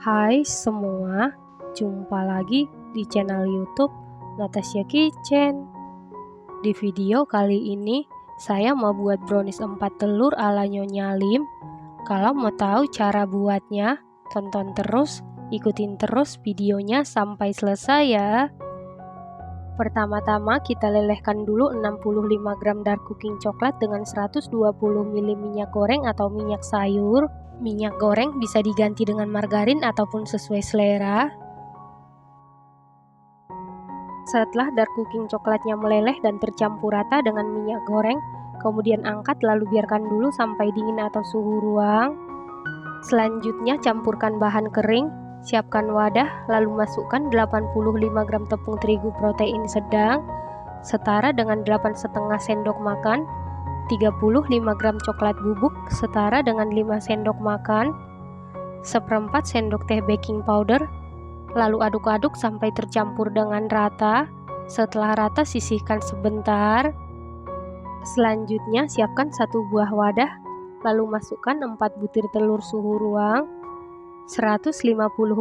Hai semua, jumpa lagi di channel YouTube Natasha Kitchen. Di video kali ini, saya mau buat brownies 4 telur ala Nyonya Lim. Kalau mau tahu cara buatnya, tonton terus, ikutin terus videonya sampai selesai ya. Pertama-tama kita lelehkan dulu 65 gram dark cooking coklat dengan 120 ml minyak goreng atau minyak sayur. Minyak goreng bisa diganti dengan margarin ataupun sesuai selera. Setelah dark cooking coklatnya meleleh dan tercampur rata dengan minyak goreng, kemudian angkat lalu biarkan dulu sampai dingin atau suhu ruang. Selanjutnya campurkan bahan kering, siapkan wadah, lalu masukkan 85 gram tepung terigu protein sedang, setara dengan 8,5 sendok makan, 35 gram coklat bubuk, setara dengan 5 sendok makan, seperempat sendok teh baking powder, lalu aduk-aduk sampai tercampur dengan rata. Setelah rata, sisihkan sebentar. Selanjutnya, siapkan satu buah wadah, lalu masukkan 4 butir telur suhu ruang, 150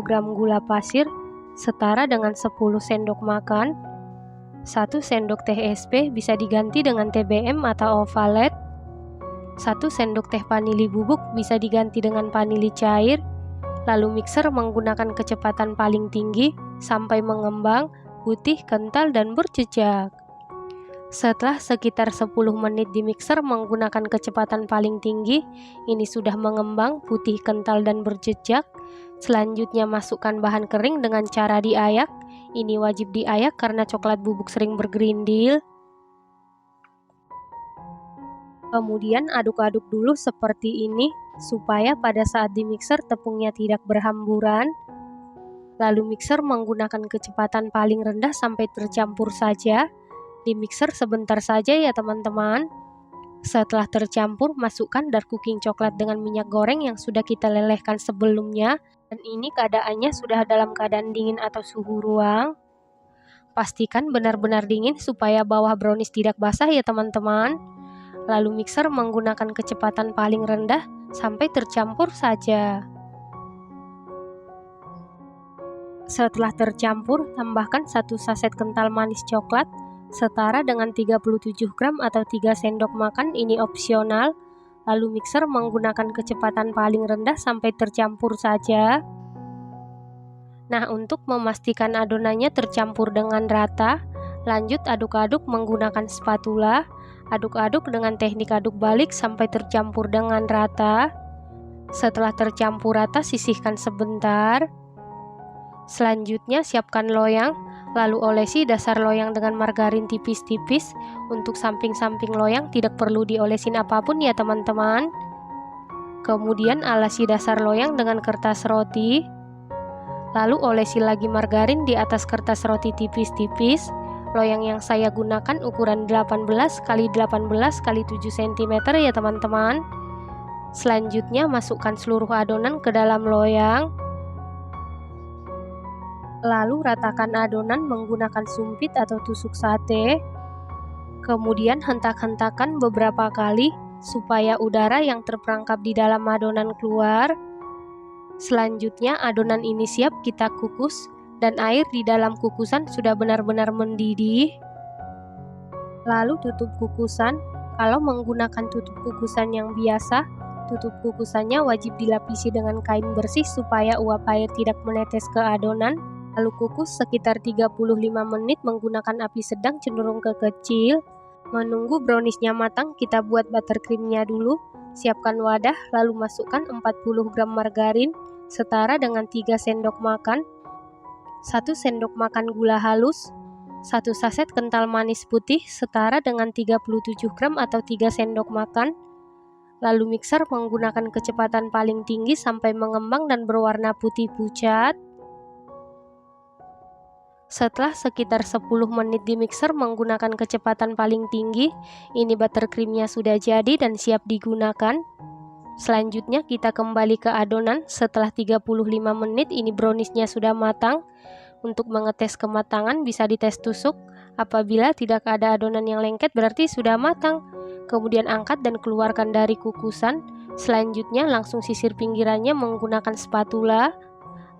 gram gula pasir, setara dengan 10 sendok makan, 1 sendok teh SP bisa diganti dengan TBM atau ovalet, 1 sendok teh vanili bubuk bisa diganti dengan vanili cair, lalu mixer menggunakan kecepatan paling tinggi sampai mengembang, putih, kental, dan berjejak. Setelah sekitar 10 menit di mixer menggunakan kecepatan paling tinggi, ini sudah mengembang, putih, kental, dan berjejak. Selanjutnya masukkan bahan kering dengan cara diayak. Ini wajib diayak karena coklat bubuk sering bergerindil. Kemudian aduk-aduk dulu seperti ini, supaya pada saat di mixer tepungnya tidak berhamburan. Lalu mixer menggunakan kecepatan paling rendah sampai tercampur saja. Di mixer sebentar saja ya teman-teman. Setelah tercampur, masukkan dark cooking coklat dengan minyak goreng yang sudah kita lelehkan sebelumnya. Dan ini keadaannya sudah dalam keadaan dingin atau suhu ruang. Pastikan benar-benar dingin supaya bawah brownies tidak basah ya teman-teman. Lalu mixer menggunakan kecepatan paling rendah sampai tercampur saja. Setelah tercampur, tambahkan 1 saset kental manis coklat, setara dengan 37 gram atau 3 sendok makan, ini opsional. Lalu mixer menggunakan kecepatan paling rendah sampai tercampur saja. Nah, untuk memastikan adonannya tercampur dengan rata, lanjut aduk-aduk menggunakan spatula. Aduk-aduk dengan teknik aduk balik sampai tercampur dengan rata. Setelah tercampur rata, sisihkan sebentar. Selanjutnya siapkan loyang, lalu olesi dasar loyang dengan margarin tipis-tipis. Untuk samping-samping loyang tidak perlu diolesin apapun ya teman-teman. Kemudian alasi dasar loyang dengan kertas roti. Lalu olesi lagi margarin di atas kertas roti tipis-tipis. Loyang yang saya gunakan ukuran 18 x 18 x 7 cm ya teman-teman. Selanjutnya masukkan seluruh adonan ke dalam loyang. Lalu ratakan adonan menggunakan sumpit atau tusuk sate. Kemudian hentak-hentakan beberapa kali supaya udara yang terperangkap di dalam adonan keluar. Selanjutnya adonan ini siap kita kukus dan air di dalam kukusan sudah benar-benar mendidih. Lalu tutup kukusan. Kalau menggunakan tutup kukusan yang biasa, tutup kukusannya wajib dilapisi dengan kain bersih supaya uap air tidak menetes ke adonan. Lalu kukus sekitar 35 menit menggunakan api sedang cenderung ke kecil. Menunggu browniesnya matang, kita buat buttercreamnya dulu. Siapkan wadah, lalu masukkan 40 gram margarin, setara dengan 3 sendok makan, 1 sendok makan gula halus, 1 saset kental manis putih, setara dengan 37 gram atau 3 sendok makan. Lalu mixer menggunakan kecepatan paling tinggi sampai mengembang dan berwarna putih pucat. Setelah sekitar 10 menit di mixer menggunakan kecepatan paling tinggi, ini buttercreamnya sudah jadi dan siap digunakan. Selanjutnya kita kembali ke adonan. Setelah 35 menit ini browniesnya sudah matang. Untuk mengetes kematangan bisa dites tusuk. Apabila tidak ada adonan yang lengket berarti sudah matang. Kemudian angkat dan keluarkan dari kukusan. Selanjutnya langsung sisir pinggirannya menggunakan spatula.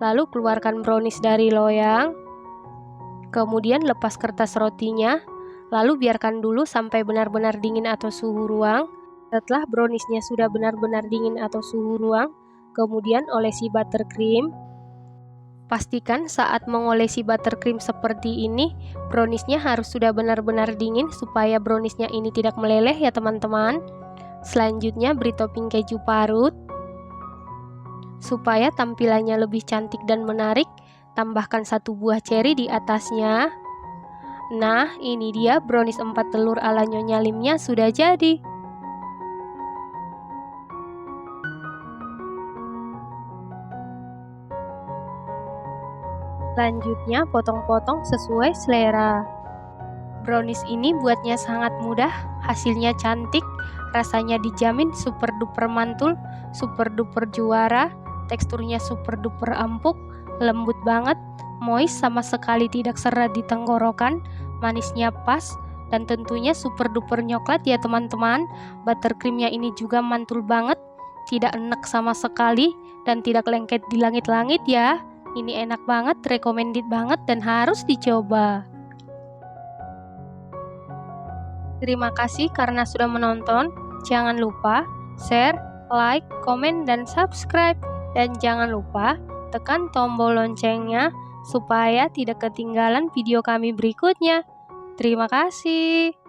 Lalu keluarkan brownies dari loyang. Kemudian lepas kertas rotinya. Lalu biarkan dulu sampai benar-benar dingin atau suhu ruang. Setelah browniesnya sudah benar-benar dingin atau suhu ruang, kemudian olesi buttercream. Pastikan saat mengolesi buttercream seperti ini, browniesnya harus sudah benar-benar dingin supaya browniesnya ini tidak meleleh ya teman-teman. Selanjutnya beri topping keju parut. Supaya tampilannya lebih cantik dan menarik, tambahkan 1 buah ceri di atasnya. Nah, ini dia brownies 4 telur ala Nyonya Limnya sudah jadi. Selanjutnya potong-potong sesuai selera. Brownies ini buatnya sangat mudah, hasilnya cantik, rasanya dijamin super duper mantul, super duper juara, teksturnya super duper empuk, lembut banget, moist sama sekali tidak seret di tenggorokan, manisnya pas, dan tentunya super duper nyoklat ya teman-teman. Buttercreamnya ini juga mantul banget, tidak enek sama sekali, dan tidak lengket di langit-langit ya. Ini enak banget, recommended banget, dan harus dicoba. Terima kasih karena sudah menonton. Jangan lupa share, like, komen, dan subscribe. Dan jangan lupa tekan tombol loncengnya supaya tidak ketinggalan video kami berikutnya. Terima kasih.